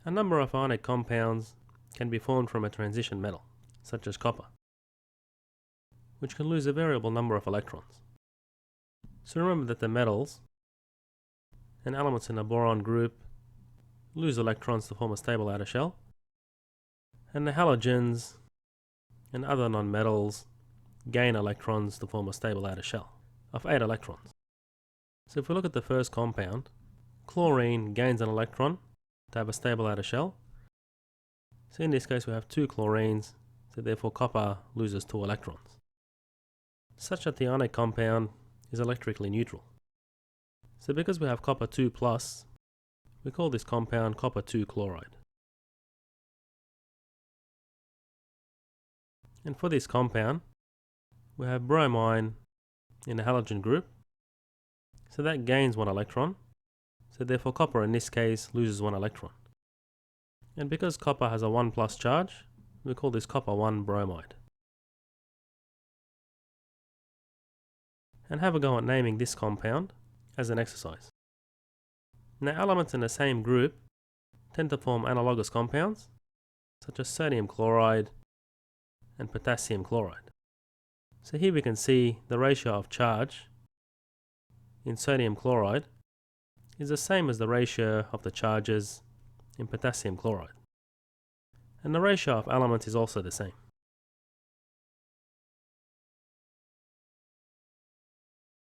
A number of ionic compounds can be formed from a transition metal, such as copper, which can lose a variable number of electrons. So remember that the metals and elements in a boron group lose electrons to form a stable outer shell, and the halogens and other non-metals gain electrons to form a stable outer shell of 8 electrons. So if we look at the first compound, chlorine gains an electron to have a stable outer shell. So in this case we have 2 chlorines, so therefore copper loses 2 electrons, such that the ionic compound is electrically neutral. So because we have copper 2 plus, we call this compound copper 2 chloride. And for this compound, we have bromine in the halogen group, so that gains 1 electron, so therefore copper in this case loses 1 electron. And because copper has a 1 plus charge, we call this copper 1 bromide. And have a go at naming this compound as an exercise. Now elements in the same group tend to form analogous compounds, such as sodium chloride and potassium chloride. So here we can see the ratio of charge in sodium chloride is the same as the ratio of the charges in potassium chloride. And the ratio of elements is also the same.